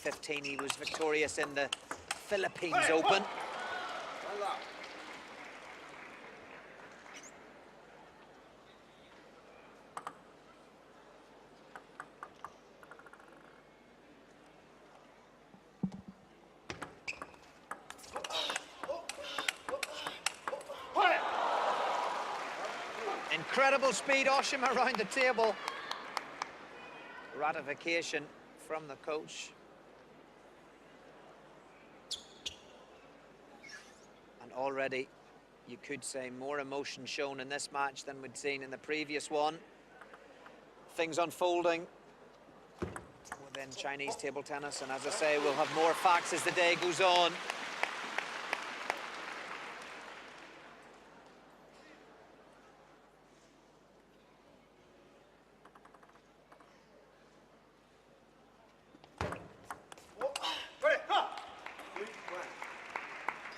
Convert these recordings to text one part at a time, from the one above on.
2015, he was victorious in the Philippines Open. Incredible speed, Oshima around the table. Ratification from the coach. And already, you could say, more emotion shown in this match than we'd seen in the previous one. Things unfolding within Chinese table tennis, and as I say, we'll have more facts as the day goes on.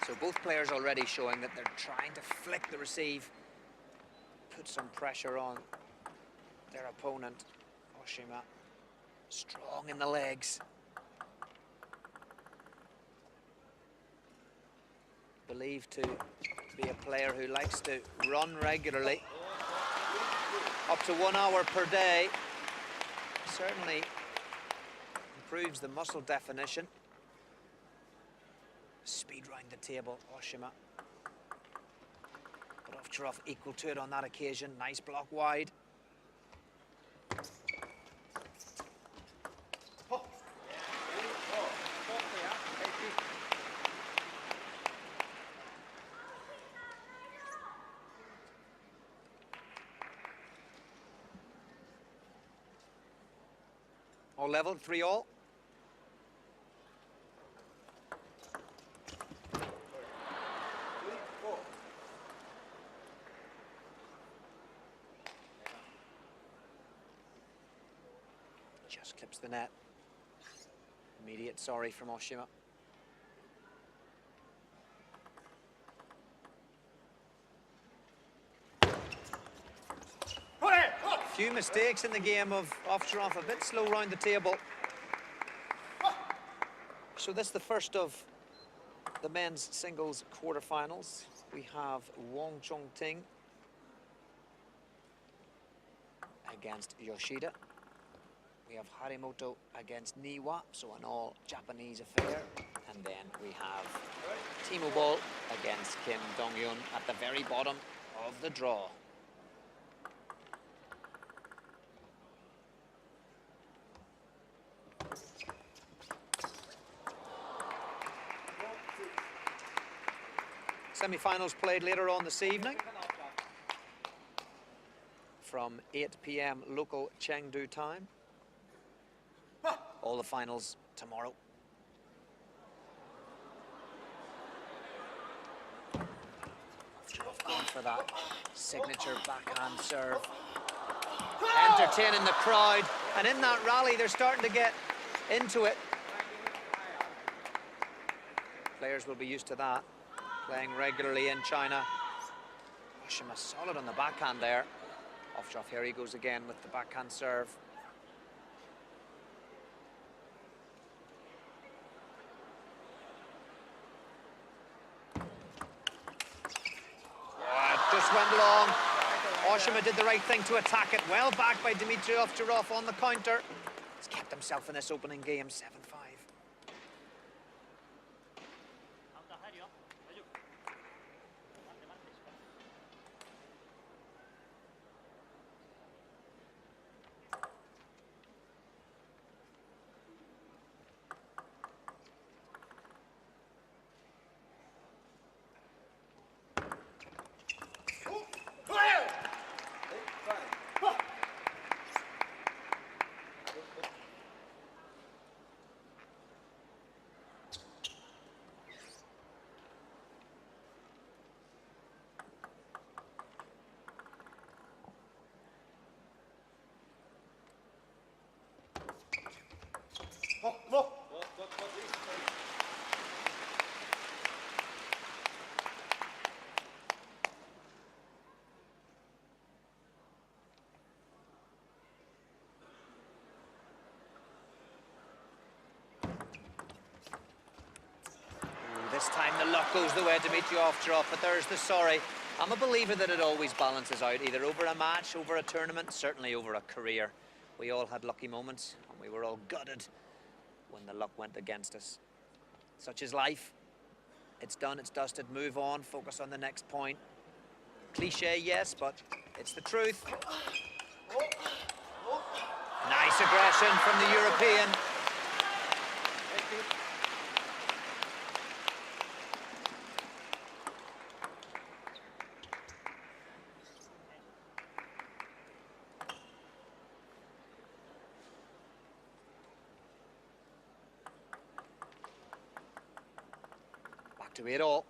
So both players already showing that they're trying to flick the receive, put some pressure on their opponent. Oshima strong in the legs. Believed to be a player who likes to run regularly, up to 1 hour per day. Certainly improves the muscle definition. Speed round the table, Oshima. But Ovtcharov equal to it on that occasion. Nice block wide. All level, 3-all. Just clips the net. Immediate sorry from Oshima. A few mistakes in the game of Ovtcharov, a bit slow round the table. So this is the first of the men's singles quarterfinals. We have Wang Chongting against Yoshida. We have Harimoto against Niwa, so an all-Japanese affair. And then we have Timo Boll against Kim Dong-yun at the very bottom of the draw. Semi-finals played later on this evening from 8 p.m. local Chengdu time. All the finals tomorrow. Ovtcharov going for that signature backhand serve. Entertaining the crowd, and in that rally they're starting to get into it. Players will be used to that, playing regularly in China. Oshima solid on the backhand there. Ovtcharov, here he goes again with the backhand serve. Just went long. Oshima did the right thing to attack it. Well back by Dimitrij Ovtcharov on the counter. He's kept himself in this opening game, 7-5. this time the luck goes the way of Dimitrij Ovtcharov, but there's the sorry. I'm a believer that it always balances out, either over a match, over a tournament, certainly over a career. We all had lucky moments, and we were all gutted when the luck went against us. Such is life. It's done, it's dusted, move on, focus on the next point. Cliche, yes, but it's the truth. Nice aggression from the European. Back to it all.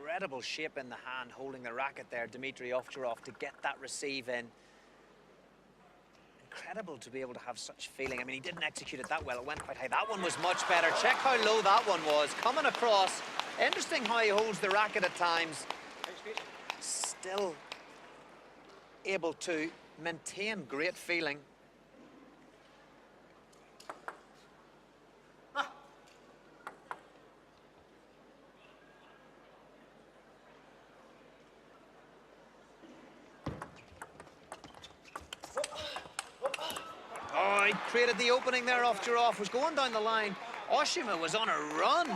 Incredible shape in the hand, holding the racket there, Dimitrij Ovtcharov, to get that receive in. Incredible to be able to have such feeling. I mean, he didn't execute it that well. It went quite high. That one was much better. Check how low that one was. Coming across. Interesting how he holds the racket at times. Still able to maintain great feeling. Oh, he created the opening there. Ovtcharov was going down the line. Oshima was on a run.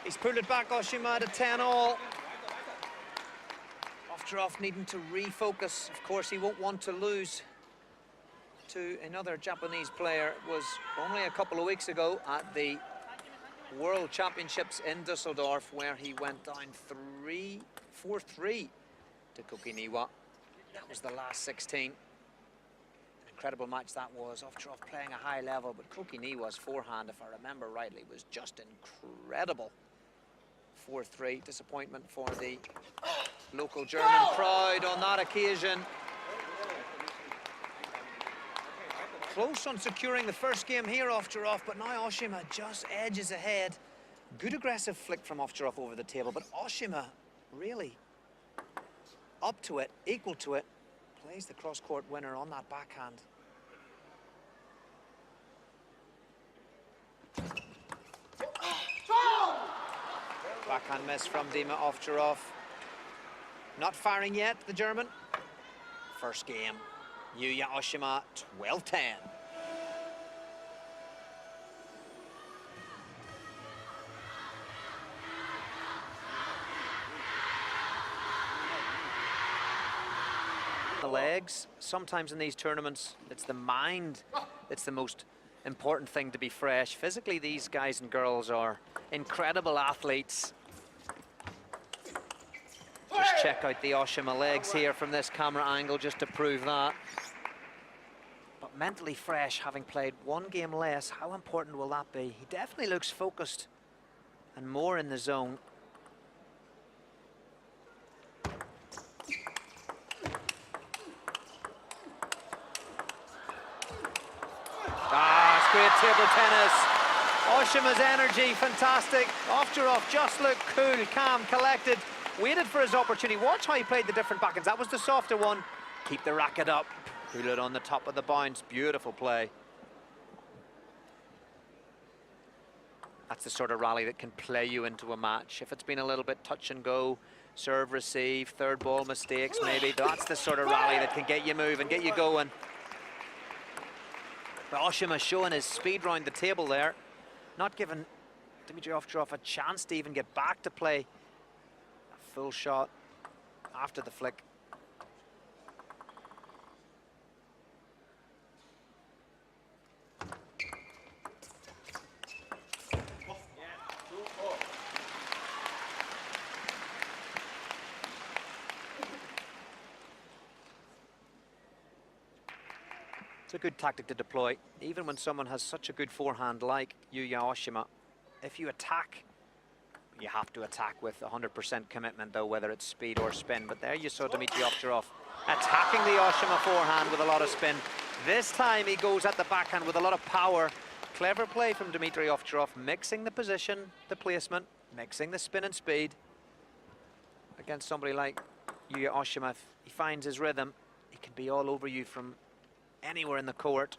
He's pulled it back, Oshima, to 10-all. Ovtcharov needing to refocus. Of course, he won't want to lose to another Japanese player. It was only a couple of weeks ago at the World Championships in Dusseldorf, where he went down 4-3 to Kokiniwa. That was the last 16. An incredible match that was. Ovtcharov playing a high level, but Kokiniwa's forehand, if I remember rightly, was just incredible. 4-3, disappointment for the local German crowd on that occasion. Close on securing the first game here, Ovtcharov, but now Oshima just edges ahead. Good aggressive flick from Ovtcharov over the table, but Oshima really up to it, equal to it, plays the cross-court winner on that backhand. Backhand miss from Dima Ovtcharov. Not firing yet, the German. First game, Yuya Oshima, 12-10. The legs, sometimes in these tournaments, it's the mind that's the most important thing to be fresh. Physically, these guys and girls are incredible athletes. Just check out the Oshima legs here from this camera angle just to prove that. But mentally fresh, having played one game less, how important will that be? He definitely looks focused and more in the zone. It's great table tennis. Oshima's energy, fantastic. Ovtcharov just looked cool, calm, collected. Waited for his opportunity. Watch how he played the different backhands. That was the softer one. Keep the racket up. Pull it on the top of the bounce. Beautiful play. That's the sort of rally that can play you into a match. If it's been a little bit touch and go, serve, receive, third ball mistakes maybe, that's the sort of rally that can get you moving, get you going. But Oshima showing his speed round the table there. Not giving Dimitrij Ovtcharov a chance to even get back to play. Full shot after the flick. It's a good tactic to deploy, even when someone has such a good forehand like Yuya Oshima. If you attack, you have to attack with 100% commitment, though, whether it's speed or spin. But there you saw Dimitrij Ovtcharov attacking the Oshima forehand with a lot of spin. This time he goes at the backhand with a lot of power. Clever play from Dimitrij Ovtcharov, mixing the position, the placement, mixing the spin and speed. Against somebody like Yuya Oshima, if he finds his rhythm, he can be all over you from anywhere in the court.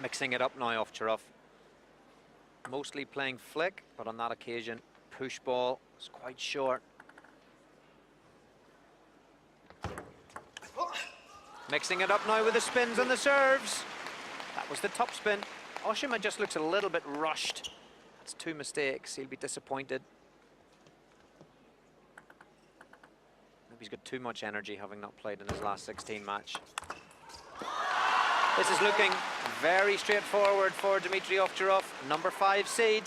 Mixing it up now, Ovtcharov. Mostly playing flick, but on that occasion, push ball is quite short. Mixing it up now with the spins and the serves. That was the top spin. Oshima just looks a little bit rushed. That's 2 mistakes. He'll be disappointed. Maybe he's got too much energy, having not played in his last 16 match. This is looking very straightforward for Dimitrij Ovtcharov, number 5 seed.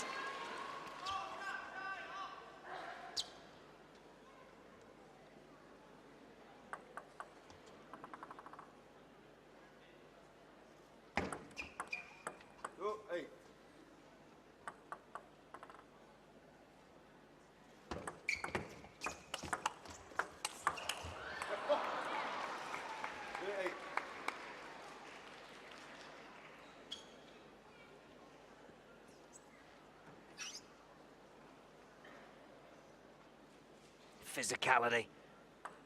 Physicality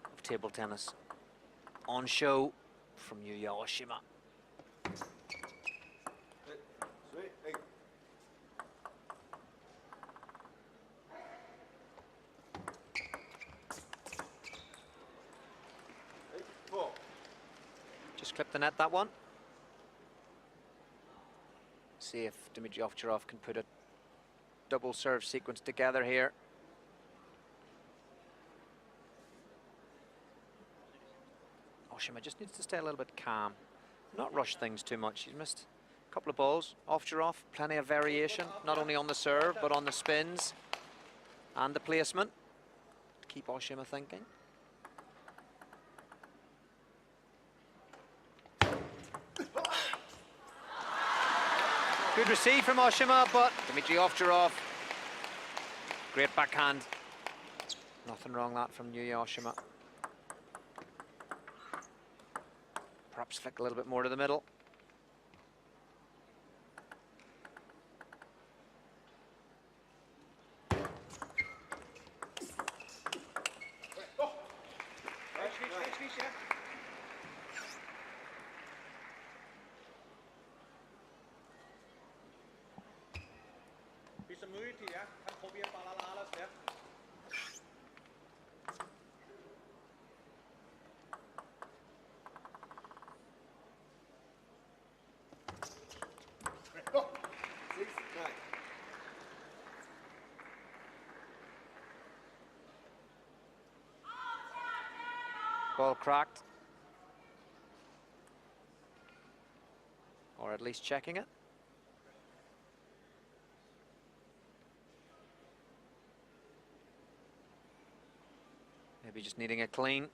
of table tennis on show from Yuya Oshima. Just clip the net, that one. See if Dimitrij Ovtcharov can put a double serve sequence together here. Oshima just needs to stay a little bit calm, not rush things too much. He's missed a couple of balls. Ovtcharov, plenty of variation, not only on the serve, but on the spins and the placement. Keep Oshima thinking. Good receive from Oshima, but Dimitrij Ovtcharov, great backhand. Nothing wrong that from Yuya Oshima. Perhaps flick a little bit more to the middle. Ball cracked. Or at least checking it. Maybe just needing a clean.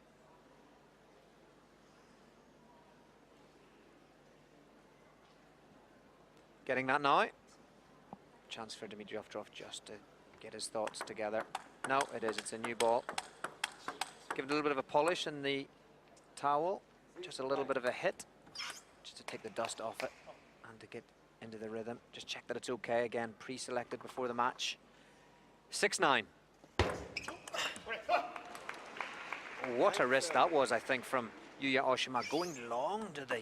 Getting that now. Chance for Dimitrij Ovtcharov just to get his thoughts together. No, it is. It's a new ball. Give it a little bit of a polish in the towel. Just a little bit of a hit. Just to take the dust off it and to get into the rhythm. Just check that it's okay. Again, pre-selected before the match. 6-9. What a risk that was, I think, from Yuya Oshima, going long to the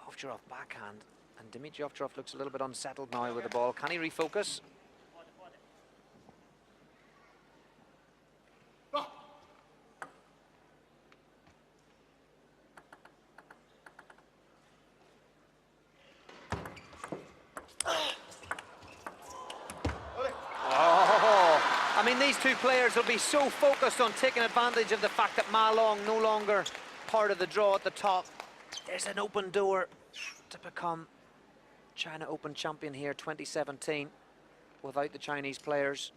Ovtcharov backhand. And Dimitrij Ovtcharov looks a little bit unsettled now with the ball. Can he refocus? I mean, these two players will be so focused on taking advantage of the fact that Ma Long no longer part of the draw at the top. There's an open door to become China Open champion here, 2017, without the Chinese players.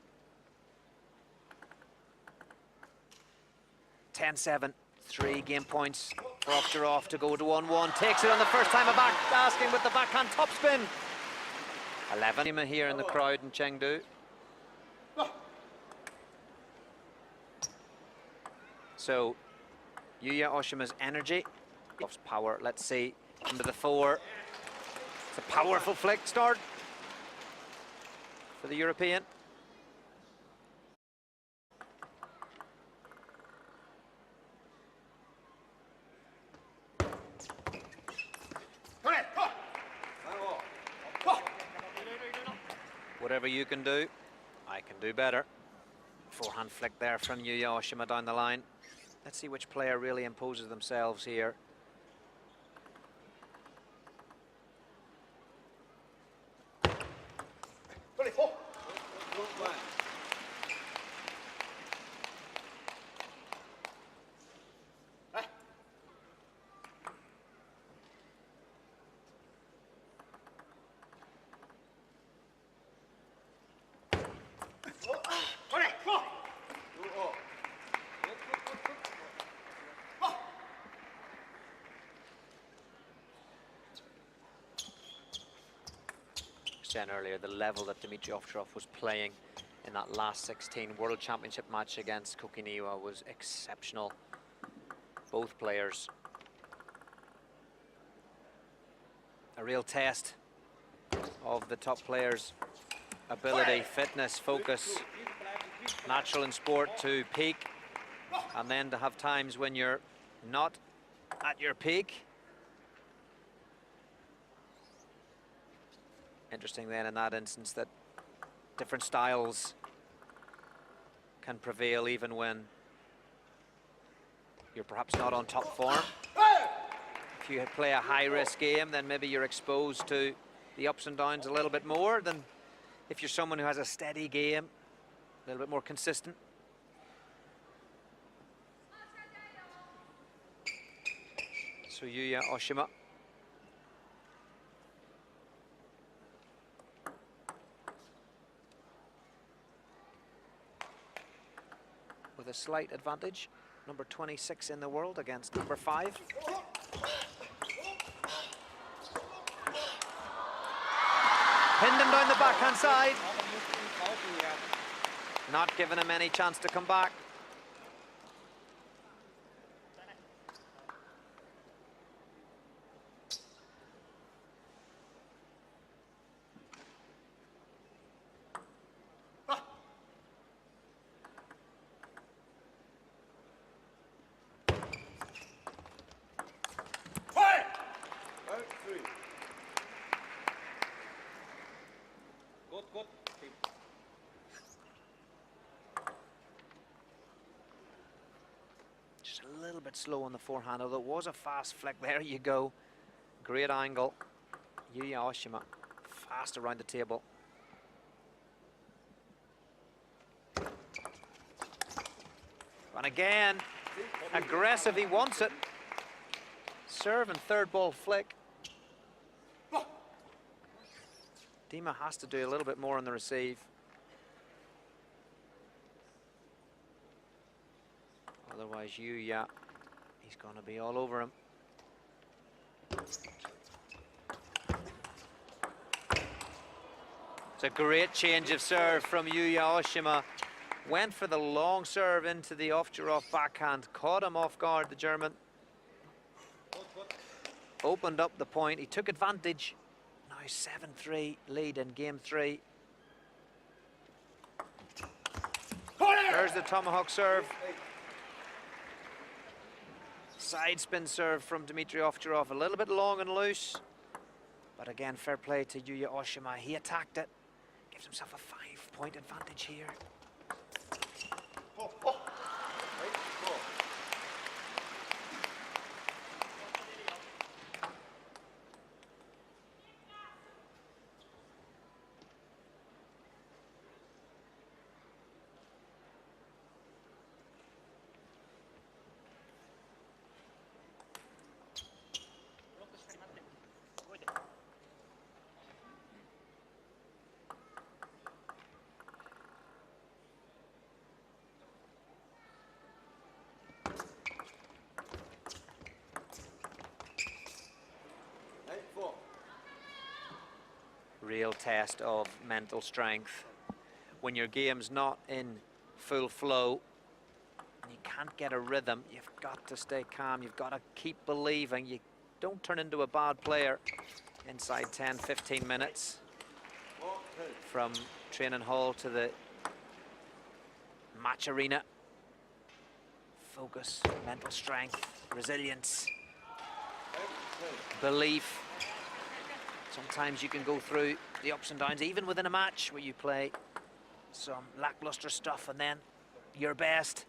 10-7, 3 game points for Ovtcharov to go to 1-1. Takes it on the first time of back asking with the backhand topspin. 11 here in the crowd in Chengdu. So, Yuya Oshima's energy, of power, let's see, into the 4. It's a powerful flick start for the European. Whatever you can do, I can do better. Forehand flick there from Yuya Oshima down the line. Let's see which player really imposes themselves here. Earlier, the level that Dimitrij Ovtcharov was playing in that last 16 World Championship match against Kokiniwa was exceptional. Both players. A real test of the top players' ability, fitness, focus, natural in sport to peak, and then to have times when you're not at your peak. Interesting then in that instance that different styles can prevail even when you're perhaps not on top form. If you play a high-risk game, then maybe you're exposed to the ups and downs a little bit more than if you're someone who has a steady game, a little bit more consistent. So Yuya Oshima. With a slight advantage, number 26 in the world against number 5. Pinned him down the backhand side. Not giving him any chance to come back. Just a little bit slow on the forehand, although it was a fast flick. There you go. Great angle. Yuya Oshima fast around the table. And again, aggressive, he wants it. Serve and third ball flick. Dima has to do a little bit more on the receive. Otherwise, Yuya, he's going to be all over him. It's a great change of serve from Yuya Oshima. Went for the long serve into the Ovtcharov backhand. Caught him off guard, the German. Opened up the point. He took advantage Now 7-3 lead in game 3. There's the tomahawk serve. Side spin serve from Dimitrij Ovtcharov, a little bit long and loose. But again, fair play to Yuya Oshima. He attacked it. Gives himself a 5-point advantage here. Real test of mental strength. When your game's not in full flow and you can't get a rhythm, you've got to stay calm. You've got to keep believing. You don't turn into a bad player inside 10-15 minutes. From training hall to the match arena. Focus, mental strength, resilience, belief. Sometimes you can go through the ups and downs, even within a match where you play some lackluster stuff and then your best.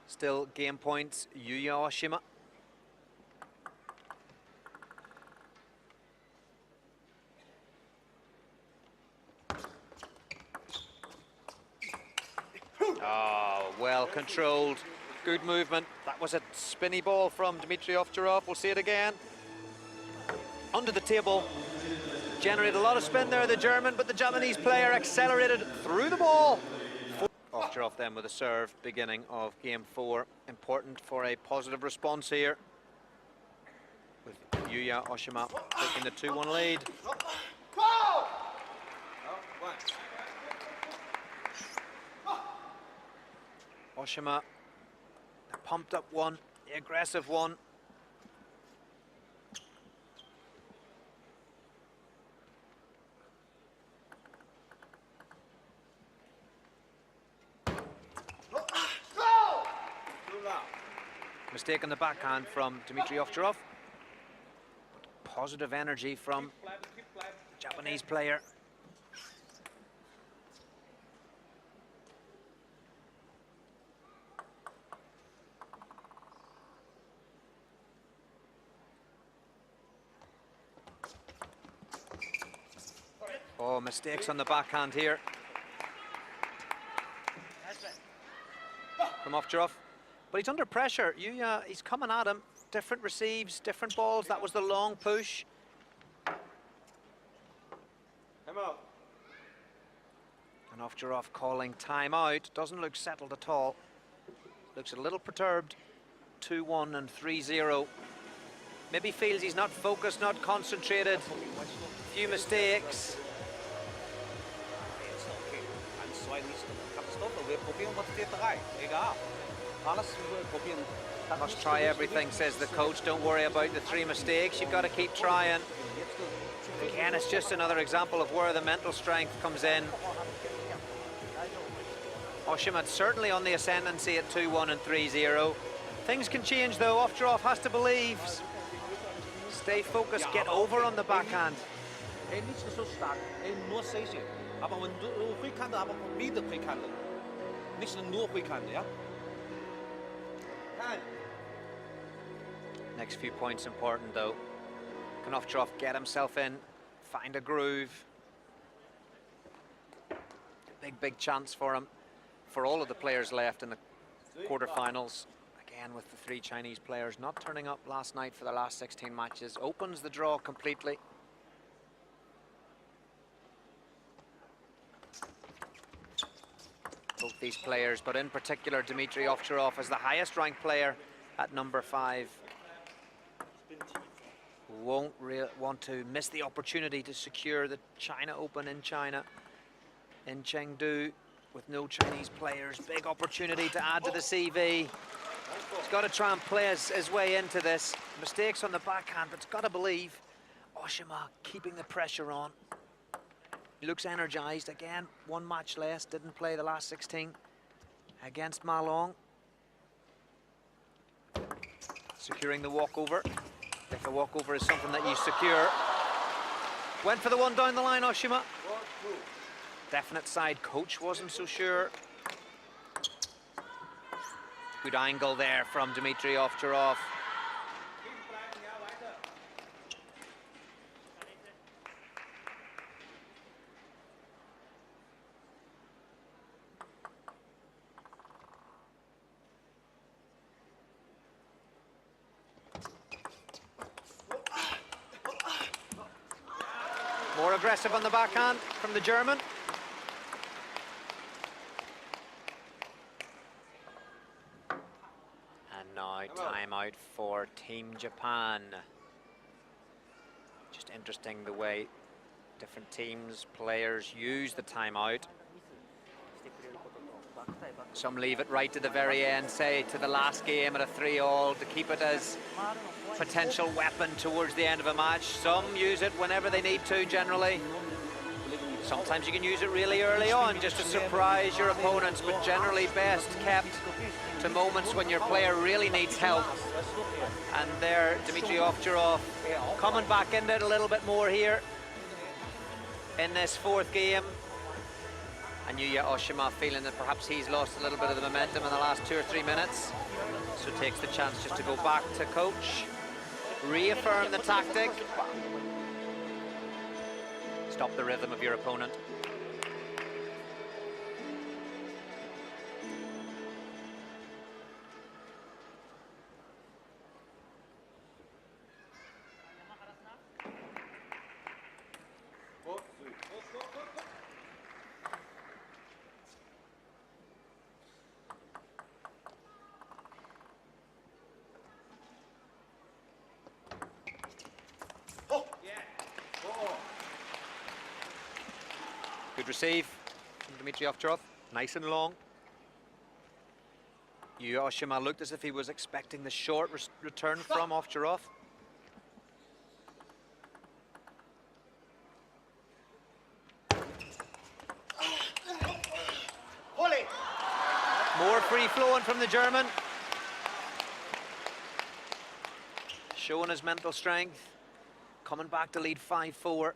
Still game points, Yuya Oshima. Oh, well controlled. Good movement. That was a spinny ball from Dimitrij Ovtcharov. We'll see it again. Under the table. Generated a lot of spin there, the German, but the Japanese player accelerated through the ball. Ovtcharov then with a serve, beginning of game 4. Important for a positive response here. With Yuya Oshima taking the 2-1 lead. Oshima, the pumped up one, the aggressive one. Mistake on the backhand from Dimitrij Ovtcharov. Positive energy from the Japanese player. Oh, mistakes on the backhand here from Ovtcharov. But he's under pressure. Yuya, he's coming at him. Different receives, different balls. That was the long push. And Ovtcharov calling time out. Doesn't look settled at all. Looks a little perturbed. 2-1 and 3-0. Maybe feels he's not focused, not concentrated. Few mistakes. Must try everything, says the coach. Don't worry about the 3 mistakes. You've got to keep trying. Again, it's just another example of where the mental strength comes in. Oshima certainly on the ascendancy at 2-1 and 3-0. Things can change though. Ovtcharov has to believe. Stay focused, get over on the backhand. Next few points important though. Can Ovtcharov get himself in, find a groove? Big chance for him, for all of the players left in the quarterfinals. Again with the 3 Chinese players not turning up last night for the last 16 matches. Opens the draw completely. Both these players, but in particular Dimitrij Ovtcharov is the highest ranked player at number 5 won't want to miss the opportunity to secure the China Open in China, in Chengdu, with no Chinese players. Big opportunity to add to the CV. He's got to try and play his way into this. Mistakes on the backhand, but he's got to believe. Oshima keeping the pressure on. He looks energized again. One match less, didn't play the last 16 against Ma Long. Securing the walkover. If a walkover is something that you secure. Went for the one down the line, Oshima. Definite side coach wasn't so sure. Good angle there from Dimitrij Ovtcharov. More aggressive on the backhand from the German. And now timeout for Team Japan. Just interesting the way different teams, players use the timeout. Some leave it right to the very end, say to the last game at a 3-all, to keep it as potential weapon towards the end of a match. Some use it whenever they need to, generally. Sometimes you can use it really early on just to surprise your opponents, but generally best kept to moments when your player really needs help. And there, Dimitrij Ovtcharov coming back into it a little bit more here in this 4th game. And Yuya Oshima feeling that perhaps he's lost a little bit of the momentum in the last 2 or 3 minutes. So takes the chance just to go back to coach, reaffirm the tactic, stop the rhythm of your opponent. Good receive from Dimitrij Ovtcharov, nice and long. Yuya Oshima looked as if he was expecting the short return from Ovtcharov. More free flowing from the German. Showing his mental strength, coming back to lead 5-4.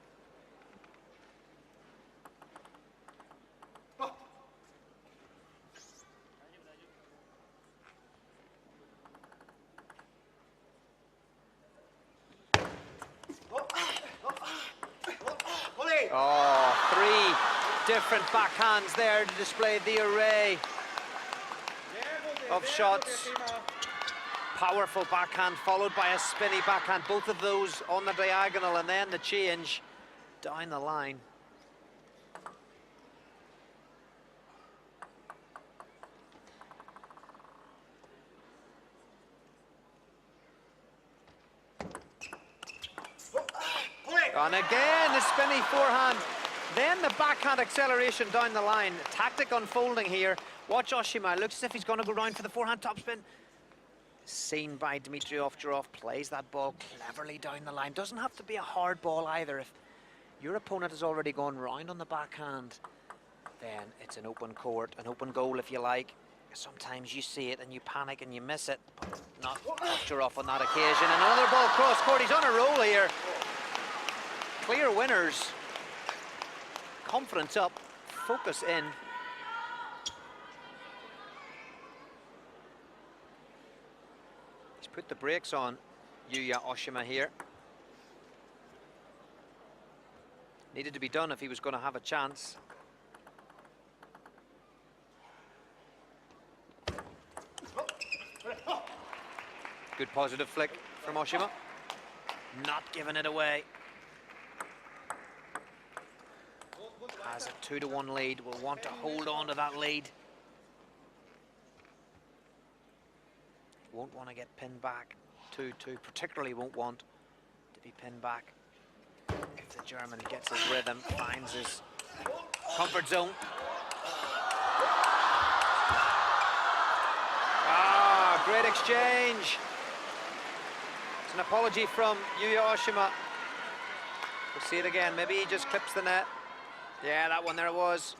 Oh, 3 different backhands there to display the array of shots. Powerful backhand followed by a spinny backhand, both of those on the diagonal, and then the change down the line. And again, the spinny forehand. Then the backhand acceleration down the line. Tactic unfolding here. Watch Oshima. Looks as if he's going to go round for the forehand topspin. Seen by Dimitrij Ovtcharov. Plays that ball cleverly down the line. Doesn't have to be a hard ball either. If your opponent has already gone round on the backhand, then it's an open court, an open goal if you like. Sometimes you see it and you panic and you miss it, but not Ovtcharov on that occasion. And another ball cross court. He's on a roll here. Clear winners. Confidence up, focus in. He's put the brakes on Yuya Oshima here. Needed to be done if he was going to have a chance. Good positive flick from Oshima. Not giving it away. Has a 2-1 lead, will want to hold on to that lead. won't want to get pinned back. 2-2, particularly won't want to be pinned back. If the German gets his rhythm, finds his comfort zone. Ah, great exchange. It's an apology from Yuya Oshima. We'll see it again. Maybe he just clips the net. Yeah, that one, there it was.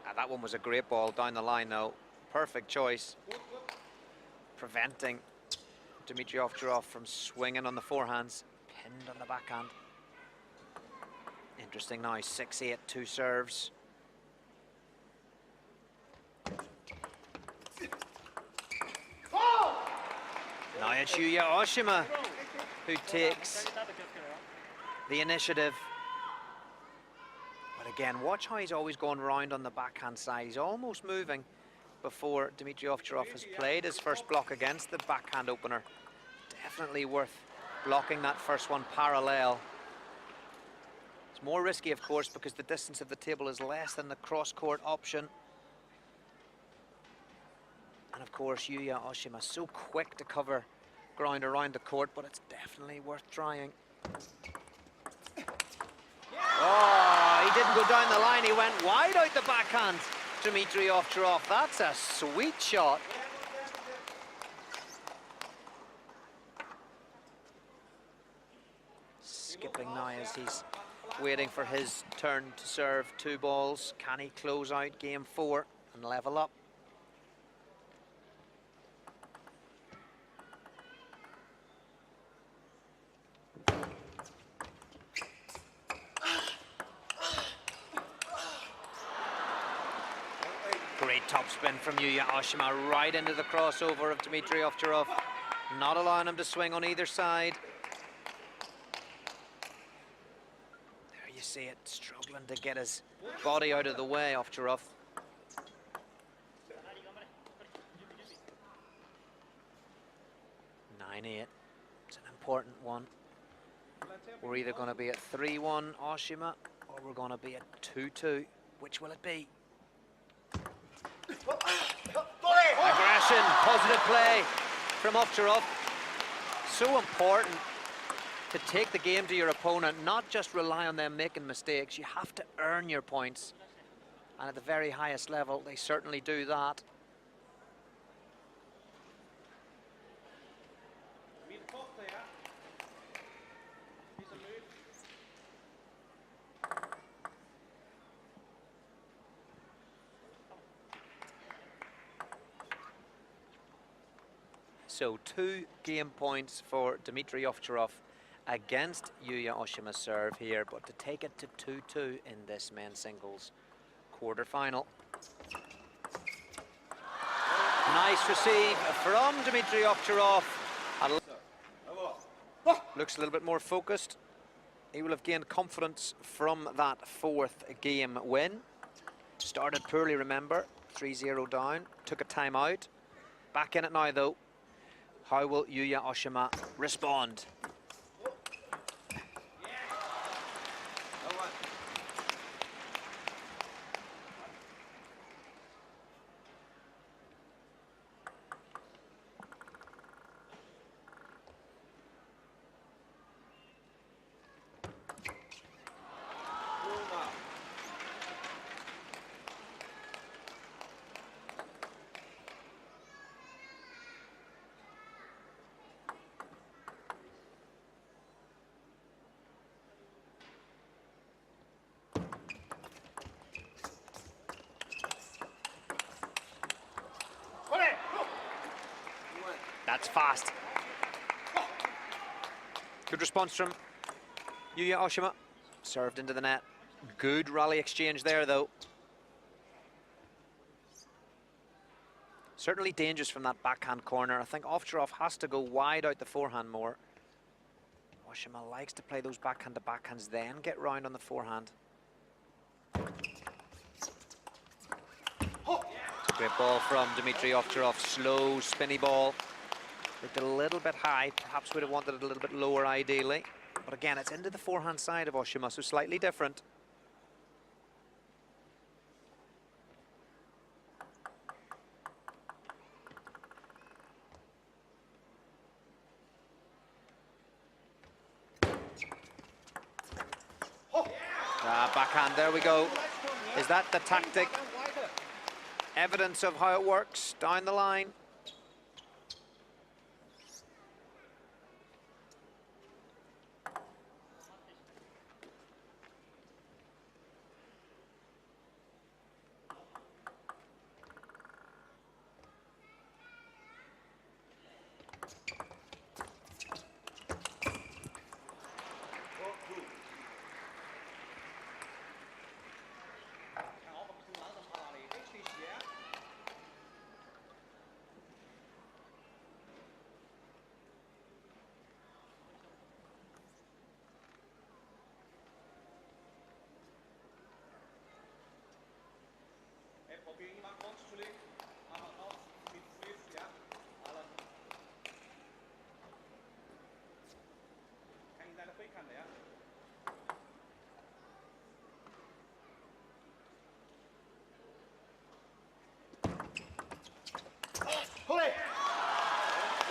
Ah, that one was a great ball down the line, though. Perfect choice. Preventing Dimitrij Ovtcharov from swinging on the forehands. Pinned on the backhand. Interesting now, 6-8, 2 serves. Now it's Yuya Oshima who takes the initiative. But again, watch how he's always going round on the backhand side. He's almost moving before Dimitrij Ovtcharov has played his first block against the backhand opener. Definitely worth blocking that first one parallel. It's more risky, of course, because the distance of the table is less than the cross-court option. And of course, Yuya Oshima so quick to cover ground around the court, but it's definitely worth trying. Oh, he didn't go down the line, he went wide out the backhand. Dimitrij Ovtcharov, that's a sweet shot. Skipping now as he's waiting for his turn to serve 2 balls. Can he close out game 4 and level up? Great topspin from Yuya Oshima right into the crossover of Dimitrij Ovtcharov, not allowing him to swing on either side. There you see it, struggling to get his body out of the way, Ovtcharov. It's an important one. We're either going to be at 3-1 Oshima or we're going to be at 2-2. Which will it be? Aggression, positive play from Ovtcharov. So important to take the game to your opponent, not just rely on them making mistakes. You have to earn your points. And at the very highest level, they certainly do that. So 2 game points for Dimitrij Ovtcharov against Yuya Oshima's serve here, but to take it to 2-2 in this men's singles quarter-final. Nice receive from Dimitrij Ovtcharov. Looks a little bit more focused. He will have gained confidence from that 4th game win. Started poorly, remember, 3-0 down, took a time out. Back in it now, though. How will Yuya Oshima respond? That's fast. Good response from Yuya Oshima. Served into the net. Good rally exchange there, though. Certainly dangerous from that backhand corner. I think Ovtcharov has to go wide out the forehand more. Oshima likes to play those backhand to backhands, then get round on the forehand. It's a great ball from Dimitrij Ovtcharov. Slow, spinny ball. Looked a little bit high, perhaps would have wanted it a little bit lower ideally. But again, it's into the forehand side of Oshima, so slightly different. backhand. There we go. Is that the tactic? Evidence of how it works down the line.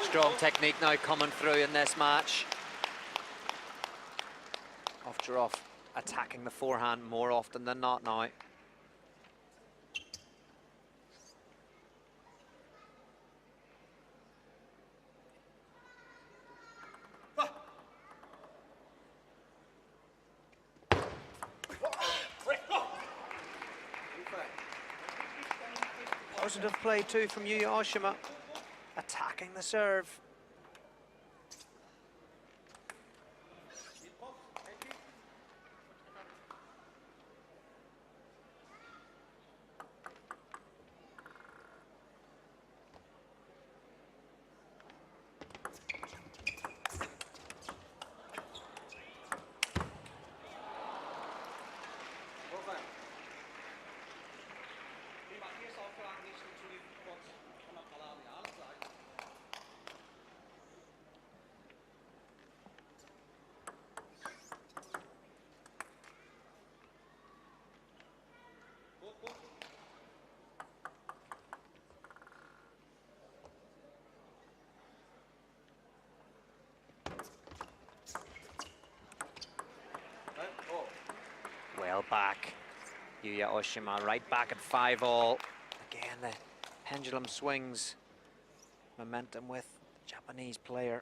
Strong technique now coming through in this match. Ovtcharov attacking the forehand more often than not now. Positive play too from Yuya Oshima, attacking the serve. Well back, Yuya Oshima right back at 5-all. Again, the pendulum swings. Momentum with the Japanese player.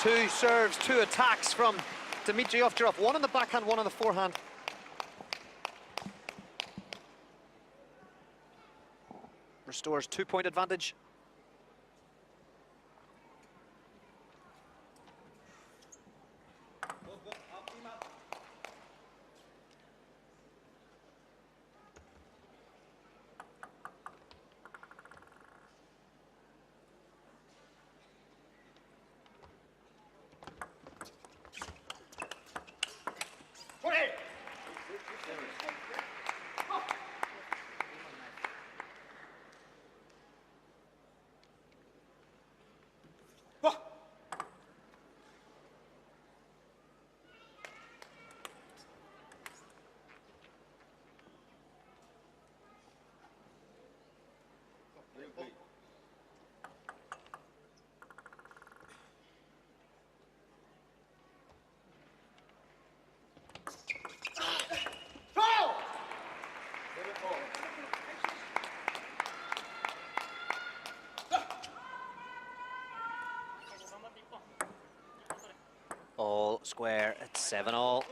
Two serves, two attacks from Dimitrij Ovtcharov. One on the backhand, one on the forehand. Restores 2-point advantage. All square at 7-all.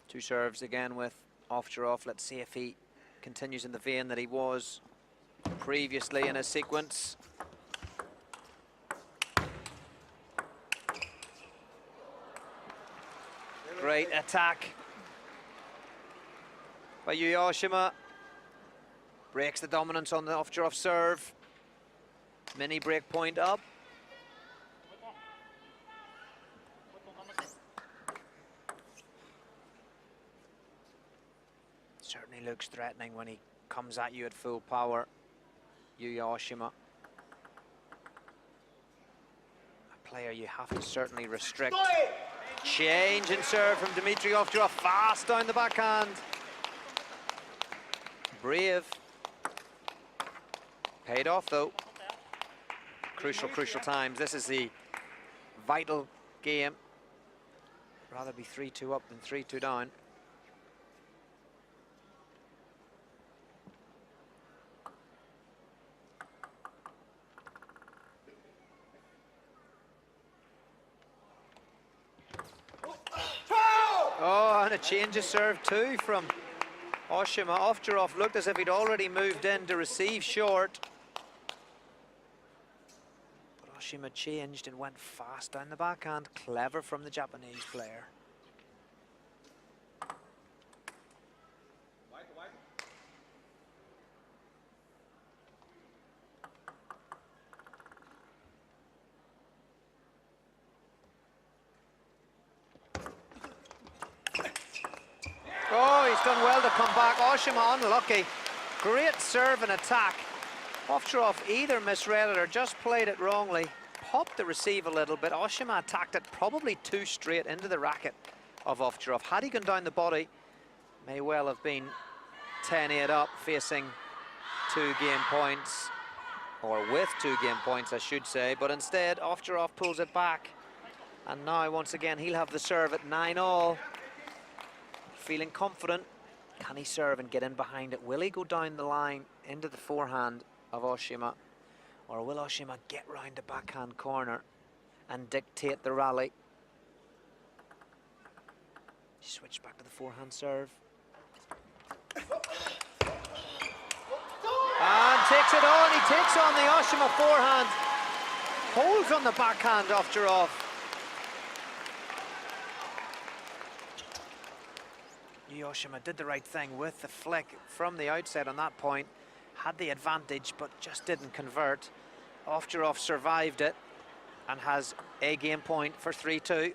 Two serves again with Ovtcharov. Let's see if he continues in the vein that he was previously in his sequence. Great attack by Yuya Oshima. Breaks the dominance on the Ovtcharov serve. Mini break point up. Certainly looks threatening when he comes at you at full power. Yuya Oshima. A player you have to certainly restrict. Change in serve from Dimitrij Ovtcharov, fast down the backhand. Brave. Paid off though. Crucial times. This is the vital game. Rather be 3-2 up than 3-2 down. Oh, and a change of serve too from Oshima. Ovtcharov looked as if he'd already moved in to receive short. But Oshima changed and went fast down the backhand. Clever from the Japanese player. Oh, he's done well to come back. Oshima unlucky. Great serve and attack. Ovtcharov either misread it or just played it wrongly. Popped the receive a little bit. Oshima attacked it probably too straight into the racket of Ovtcharov. Had he gone down the body, may well have been 10-8 up, facing 2 game points, or with 2 game points, I should say. But instead, Ovtcharov pulls it back. And now, once again, he'll have the serve at 9-all. Feeling confident. Can he serve and get in behind it? Will he go down the line into the forehand of Oshima? Or will Oshima get round the backhand corner and dictate the rally? Switch back to the forehand serve. And takes it on. He takes on the Oshima forehand. Holds on the backhand, Ovtcharov. Yuya Oshima did the right thing with the flick from the outset on that point. Had the advantage, but just didn't convert. Ovtcharov survived it and has a game point for 3-2.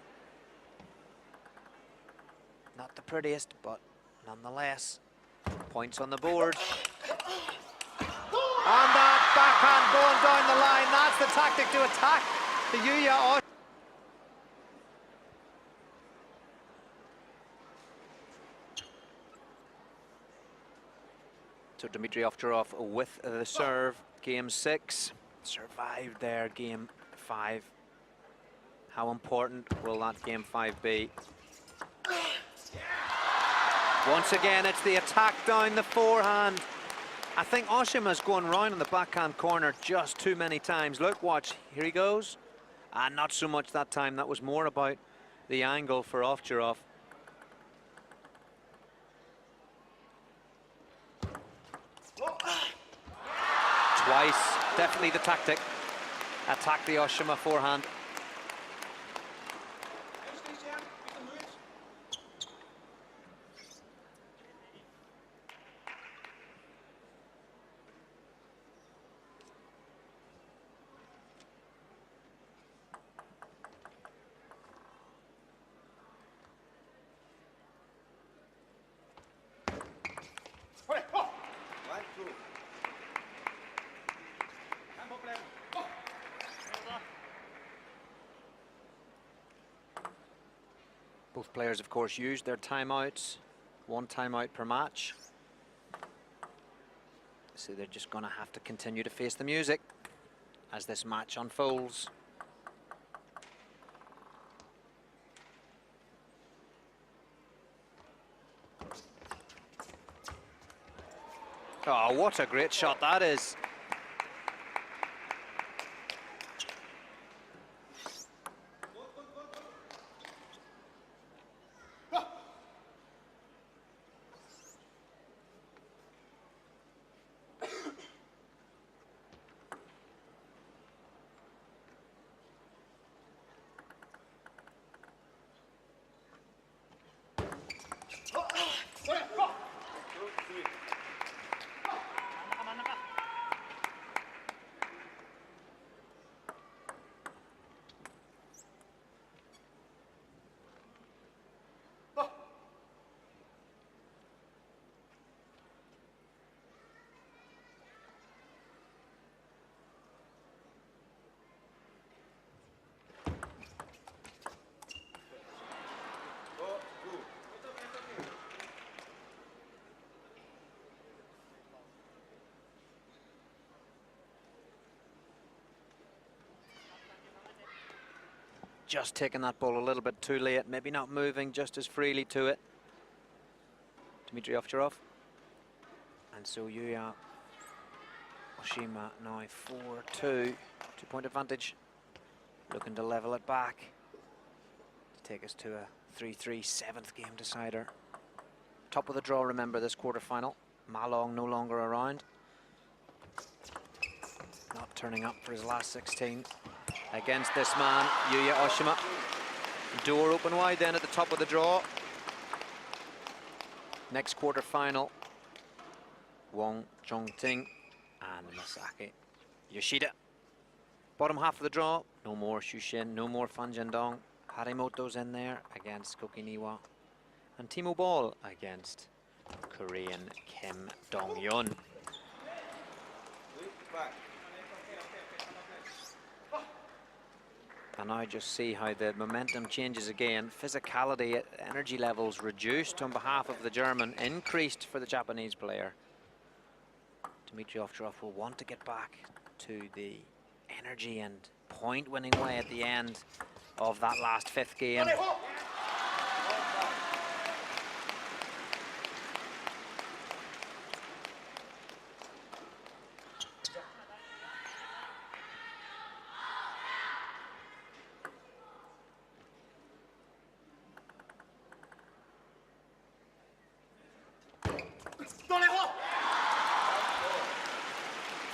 Not the prettiest, but nonetheless, points on the board. And that backhand going down the line, that's the tactic to attack the Yuya Oshima. So Dimitrij Ovtcharov with the serve, game 6, survived there, game 5. How important will that game 5 be? Once again, it's the attack down the forehand. I think Oshima's going round on the backhand corner just too many times. Look, watch, here he goes. And not so much that time, that was more about the angle for Ovtcharov. Twice, definitely the tactic. Attack the Oshima forehand. Both players, of course, used their timeouts. 1 timeout per match. So they're just going to have to continue to face the music as this match unfolds. Oh, what a great shot that is. just taking that ball a little bit too late, maybe not moving just as freely to it. Dimitrij Ovtcharov. And so Yuya Oshima now 4-2, 2-point advantage. Looking to level it back to take us to a 3-3 7th game decider. Top of the draw, remember, this quarter-final. Ma Long no longer around. Not turning up for his last 16 against this man, Yuya Oshima. Door open wide then at the top of the draw. Next quarter-final, Wang Chongting and Masaki Yoshida. Bottom half of the draw, no more Shushin, no more Fan Jiandong. Harimoto's in there against Kokiniwa. And Timo Ball against Korean Kim Dong-yeon. And I just see how the momentum changes again. Physicality, energy levels reduced on behalf of the German, increased for the Japanese player. Dimitrij Ovtcharov will want to get back to the energy and point-winning way at the end of that last 5th game.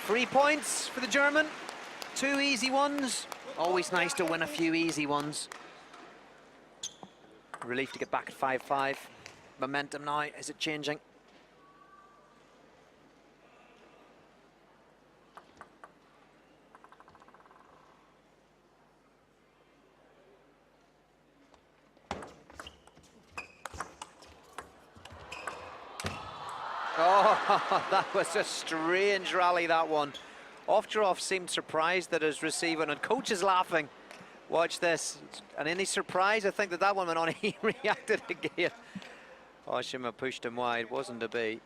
Three points for the German, 2 easy ones. Always nice to win a few easy ones. Relief to get back at 5-5. Momentum now, is it changing? Oh, that was a strange rally, that one. Ovtcharov seemed surprised at his receiving, and coach is laughing. Watch this. And any surprise, I think that one went on, he reacted again. Oshima pushed him wide, wasn't to be.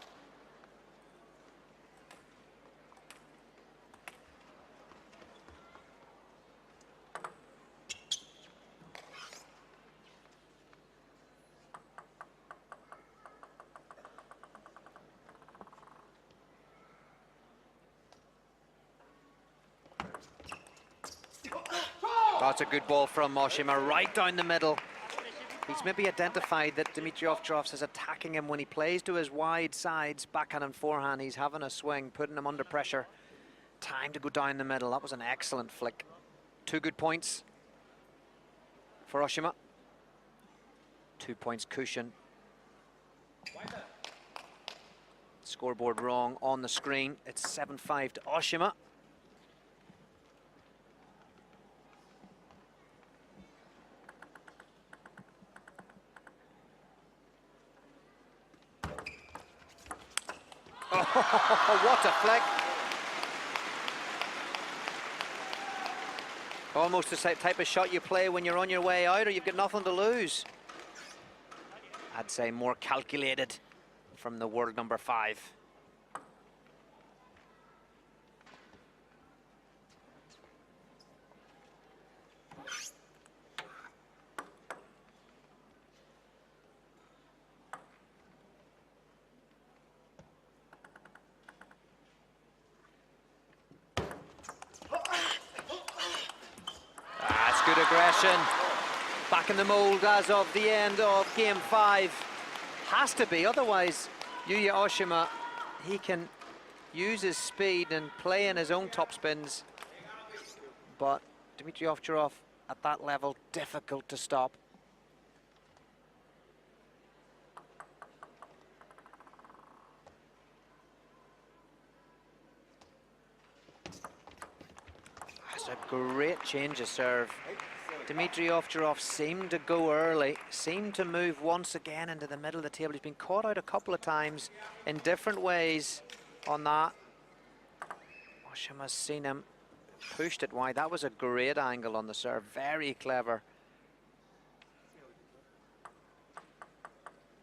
That's a good ball from Oshima, right down the middle. He's maybe identified that Dimitrij Ovtcharov is attacking him when he plays to his wide sides, backhand and forehand. He's having a swing, putting him under pressure. Time to go down the middle. That was an excellent flick. 2 good points for Oshima. 2 points cushion. Scoreboard wrong on the screen. It's 7-5 to Oshima. Oh, what a flick. Almost the type of shot you play when you're on your way out or you've got nothing to lose. I'd say more calculated from the world number 5. Good aggression. Back in the mould as of the end of game 5. Has to be, otherwise Yuya Oshima, he can use his speed and play in his own top spins. But Dimitrij Ovtcharov at that level, difficult to stop. That's a great change of serve. Dimitrij Ovtcharov seemed to go early, seemed to move once again into the middle of the table. He's been caught out a couple of times in different ways on that. Oshima's seen him, pushed it wide. That was a great angle on the serve, very clever.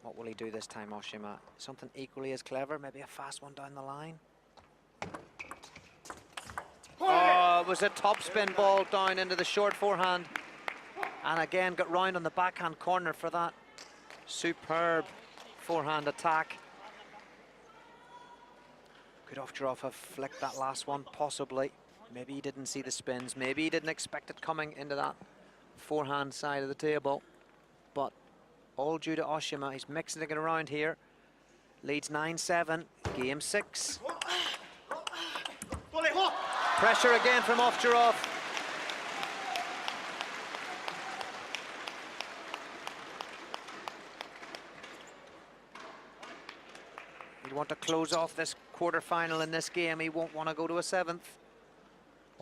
What will he do this time, Oshima? Something equally as clever, maybe a fast one down the line. Oh, it was a topspin ball down into the short forehand. And again, got round on the backhand corner for that superb forehand attack. Could Ovtcharov have flicked that last one? Possibly. Maybe he didn't see the spins. Maybe he didn't expect it coming into that forehand side of the table. But all due to Oshima. He's mixing it around here. Leads 9-7. Game 6. Pressure again from Ovtcharov. He'd want to close off this quarter-final in this game. He won't want to go to a 7th.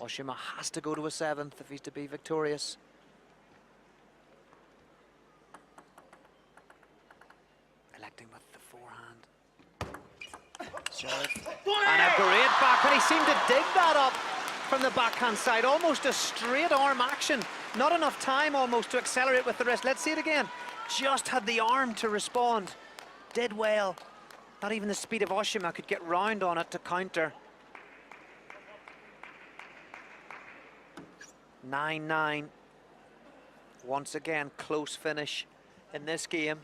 Oshima has to go to a 7th if he's to be victorious. Electing with the forehand. Serve. And a great back, and he seemed to dig that up from the backhand side. Almost a straight arm action. Not enough time almost to accelerate with the wrist. Let's see it again. Just had the arm to respond. Did well. Not even the speed of Oshima could get round on it to counter. 9-9. Once again, close finish in this game.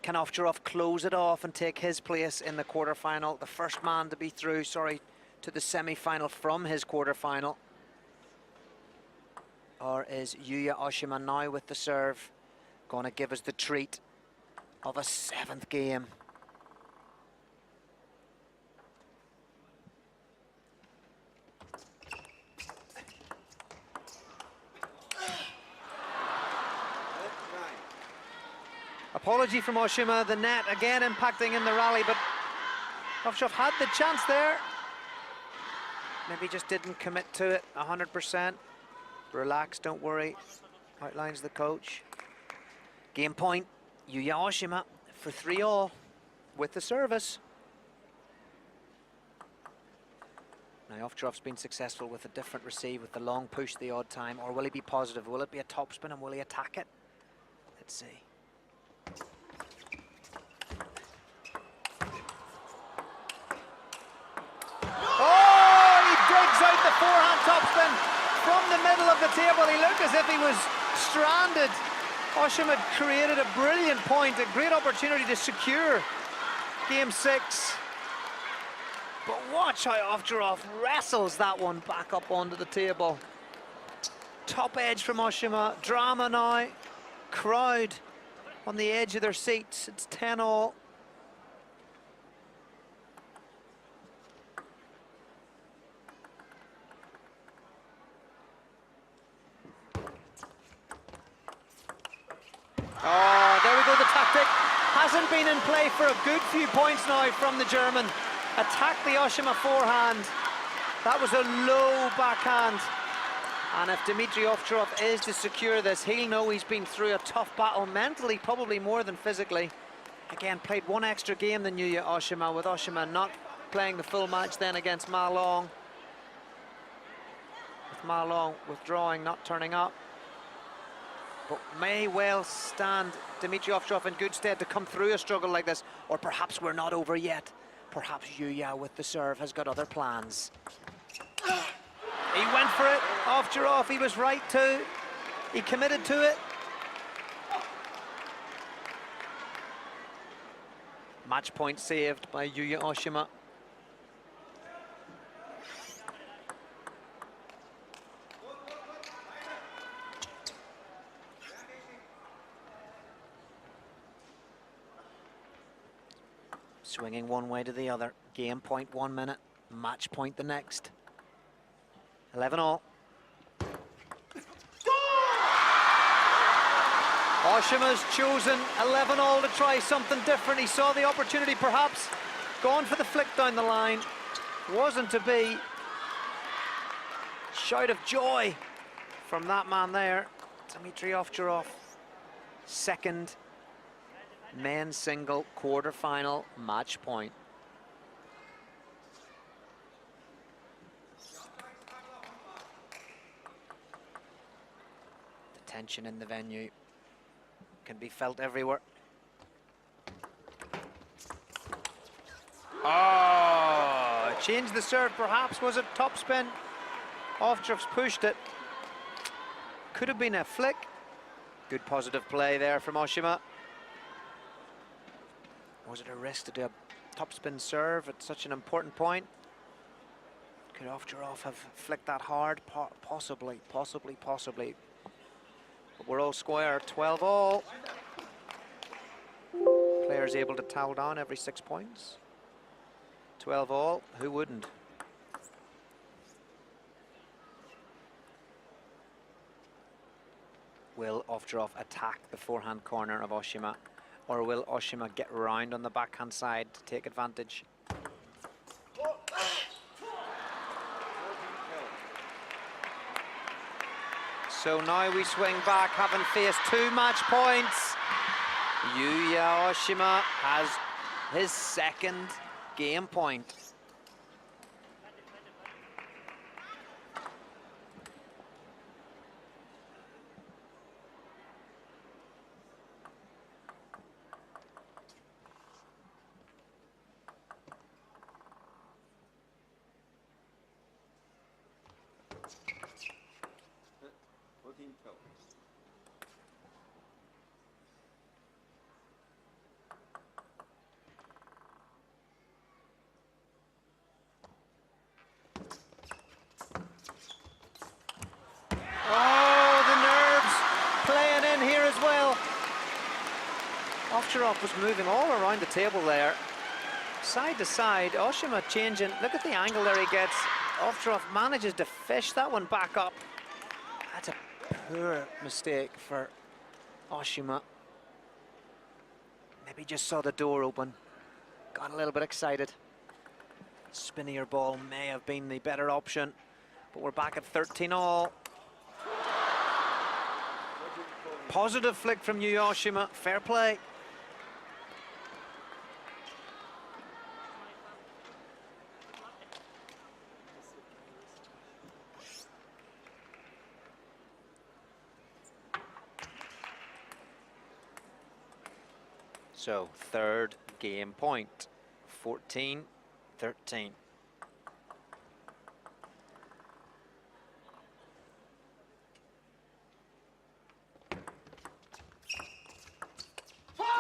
Can Ovtcharov close it off and take his place in the quarterfinal? The first man to be through, to the semi-final from his quarterfinal. Or is Yuya Oshima now with the serve going to give us the treat of a 7th game? Apology from Oshima, the net again impacting in the rally, but Ovtcharov had the chance there. Maybe just didn't commit to it 100%. Relax, don't worry, outlines the coach. Game point, Yuya Oshima for 3-all with the service. Now Ovtcharov's been successful with a different receive, with the long push the odd time, or will he be positive? Will it be a topspin and will he attack it? Let's see. Out the forehand topspin from the middle of the table. He looked as if he was stranded. Oshima created a brilliant point, a great opportunity to secure game 6. But watch how Ovtcharov wrestles that one back up onto the table. Top edge from Oshima. Drama now. Crowd on the edge of their seats. It's 10-all. Oh, there we go, the tactic hasn't been in play for a good few points now from the German. Attack the Oshima forehand. That was a low backhand. And if Dimitrij Ovtcharov is to secure this, he'll know he's been through a tough battle mentally, probably more than physically. Again, played one extra game than Yuya Oshima, with Oshima not playing the full match then against Ma Long. With Ma Long withdrawing, not turning up. But may well stand Dimitrij Ovtcharov in good stead to come through a struggle like this. Or perhaps we're not over yet. Perhaps Yuya with the serve has got other plans. He went for it, Ovtcharov, he was right too. He committed to it. Match point saved by Yuya Oshima. Swinging one way to the other. Game point 1 minute, match point the next. 11-all. Oshima's chosen 11-all to try something different. He saw the opportunity perhaps, gone for the flick down the line. Wasn't to be. Shout of joy from that man there, Dimitrij Ovtcharov. Second men's single quarter-final match point. The tension in the venue can be felt everywhere. Oh, changed the serve perhaps. Was it topspin? Ovtcharov's pushed it. Could have been a flick. Good positive play there from Oshima. Was it a risk to do a topspin serve at such an important point? Could Ovtcharov have flicked that hard? Possibly. But we're all square, 12 all. Players able to towel down every 6 points. 12 all, who wouldn't? Will Ovtcharov attack the forehand corner of Oshima, or will Oshima get round on the backhand side to take advantage? So now we swing back, having faced 2 match points. Yuya Oshima has his second game point. Ovtcharov was moving all around the table there, side to side. Oshima changing. Look at the angle there he gets. Ovtcharov manages to fish that one back up. That's a poor mistake for Oshima. Maybe just saw the door open, got a little bit excited. Spinnier ball may have been the better option, but we're back at 13 all. Positive flick from Yuya Oshima, fair play. So, third game point, 14-13.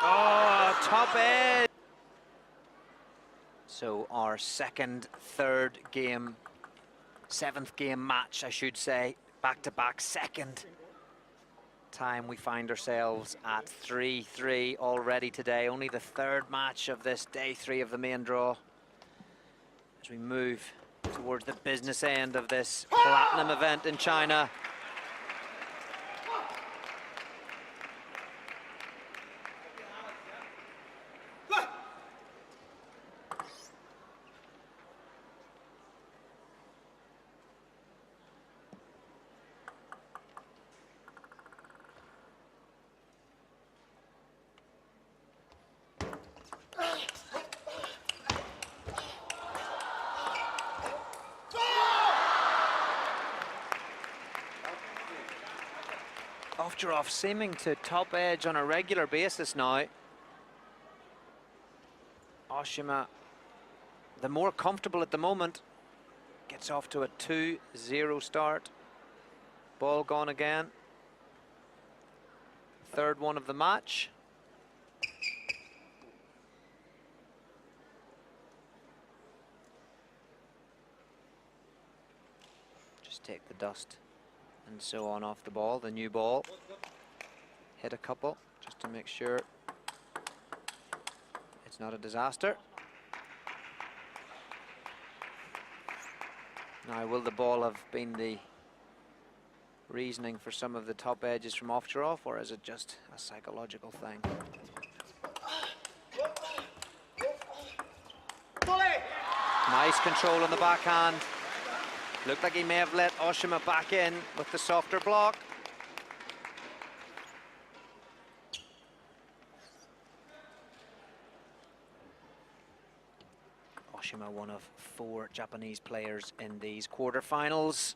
Oh, top edge. So our third game, 7th game match, I should say, back-to-back second time we find ourselves at 3-3 already today. Only the 3rd match of this day 3 of the main draw. As we move towards the business end of this platinum event in China. Ovtcharov seeming to top edge on a regular basis now. Oshima, the more comfortable at the moment, gets off to a 2-0 start. Ball gone again. 3rd one of the match. Just take the dust and so on off the ball, the new ball. Hit a couple just to make sure it's not a disaster. Now, will the ball have been the reasoning for some of the top edges from Ovtcharov, or is it just a psychological thing? Nice control on the backhand. Looked like he may have let Oshima back in with the softer block. Oshima, one of 4 Japanese players in these quarterfinals.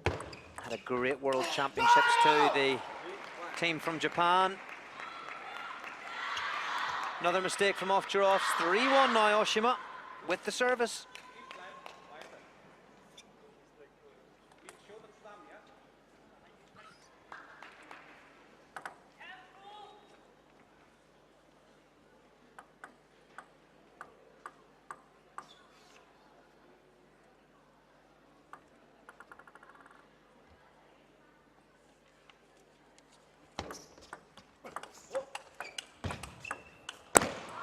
Had a great World Championships too, the team from Japan. Another mistake from Ovtcharov. 3-1 now, Oshima with the service.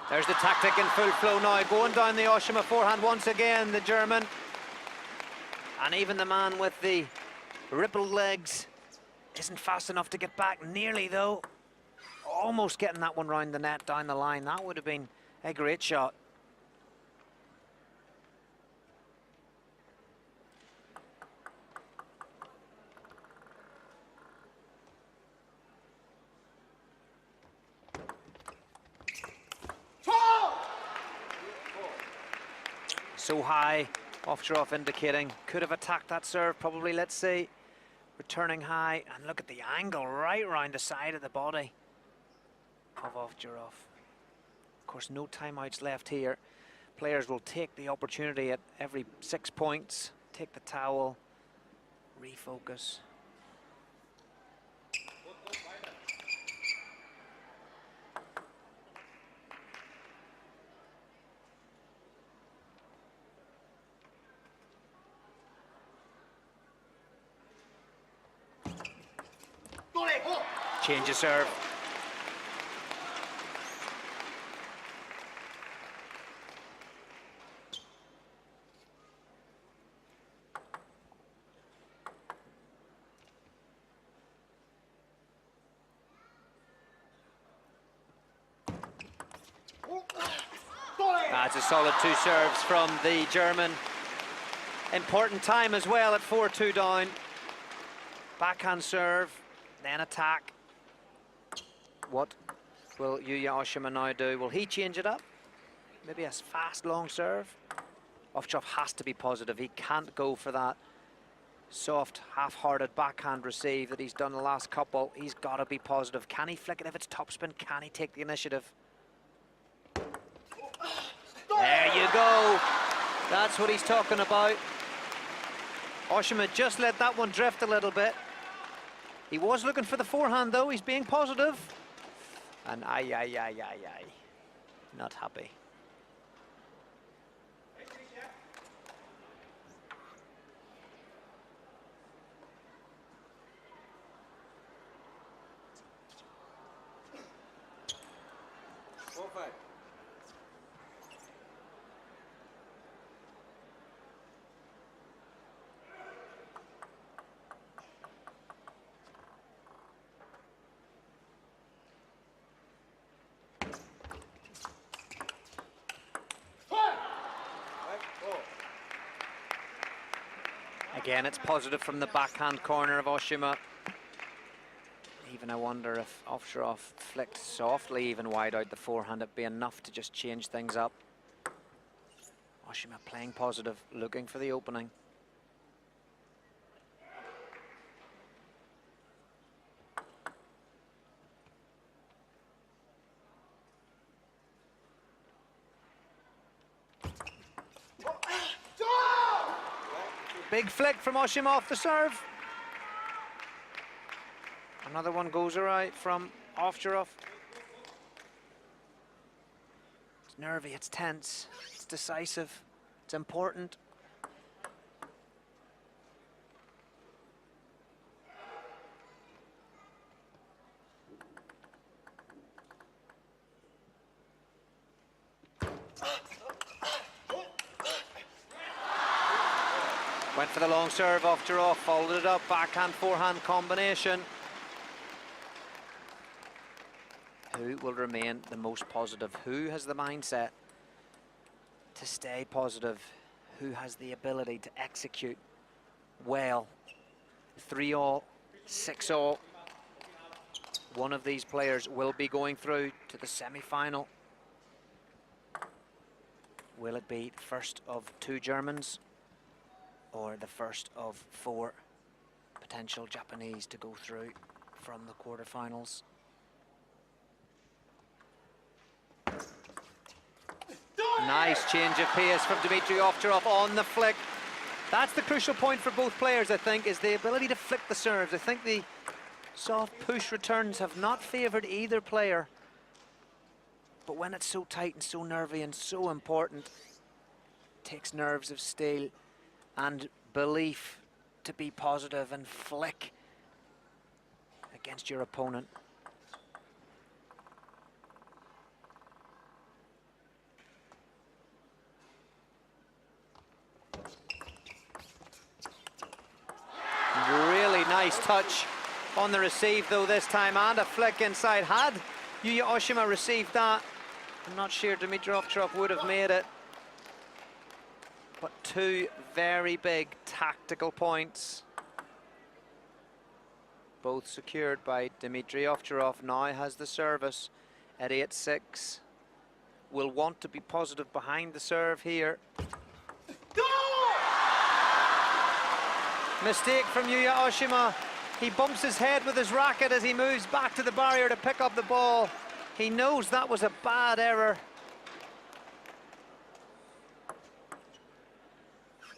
There's the tactic in full flow now, going down the Oshima forehand once again, the German. And even the man with the rippled legs isn't fast enough to get back, nearly though. Almost getting that one round the net, down the line. That would have been a great shot. So high, Ovtcharov indicating could have attacked that serve, probably, let's see. Returning high, and look at the angle right around the side of the body of Ovtcharov. Of course, no timeouts left here. Players will take the opportunity at every 6 points, take the towel, refocus. Change of serve. That's a solid 2 serves from the German. Important time as well at 4-2 down. Backhand serve, then attack. What will Yuya Oshima now do? Will he change it up? Maybe a fast long serve? Ovtcharov has to be positive. He can't go for that soft, half-hearted backhand receive that he's done the last couple. He's got to be positive. Can he flick it if it's topspin? Can he take the initiative? There you go. That's what he's talking about. Oshima just let that one drift a little bit. He was looking for the forehand though. He's being positive. And not happy. Again, it's positive from the backhand corner of Oshima. Even I wonder if Ovtcharov flicked softly even wide out the forehand, it'd be enough to just change things up. Oshima playing positive, looking for the opening. Big flick from Oshima off the serve. Another one goes right from Ovtcharov. It's nervy, it's tense, it's decisive, it's important. Went for the long serve, Ovtcharov followed it up, backhand, forehand combination. Who will remain the most positive? Who has the mindset to stay positive? Who has the ability to execute well? 3-all, 6-all. One of these players will be going through to the semi-final. Will it be the first of 2 Germans or the first of 4 potential Japanese to go through from the quarterfinals? Nice change of pace from Dimitrij Ovtcharov on the flick. That's the crucial point for both players, I think, is the ability to flick the serves. I think the soft push returns have not favoured either player. But when it's so tight and so nervy and so important, it takes nerves of steel and belief to be positive and flick against your opponent. Nice touch on the receive though this time, and a flick inside. Had Yuya Oshima received that, I'm not sure Dimitrij Ovtcharov would have made it. But two very big tactical points, both secured by Dimitrij Ovtcharov. Now has the service at 8-6. Will want to be positive behind the serve here. Mistake from Yuya Oshima. He bumps his head with his racket as he moves back to the barrier to pick up the ball. He knows that was a bad error.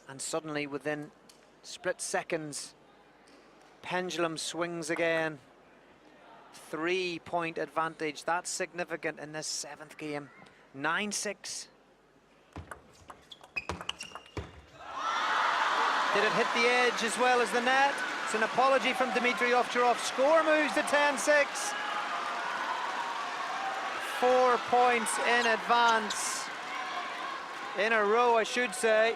And suddenly, within split seconds, pendulum swings again. 3-point advantage. That's significant in this 7th game. 9-6. Did it hit the edge as well as the net? It's an apology from Dimitrij Ovtcharov. Score moves to 10-6. 4 points in advance. In a row, I should say.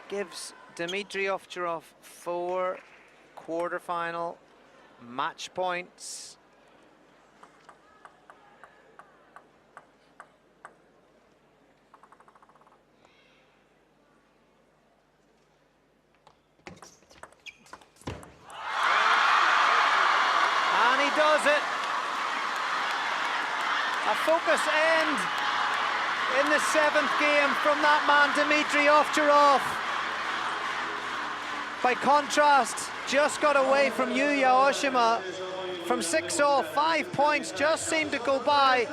Gives Dimitrij Ovtcharov 4 quarterfinal match points. And he does it. A focus end in the 7th game from that man, Dimitrij Ovtcharov. By contrast, just got away from Yuya Oshima from 6-0. 5 points just seemed to go by.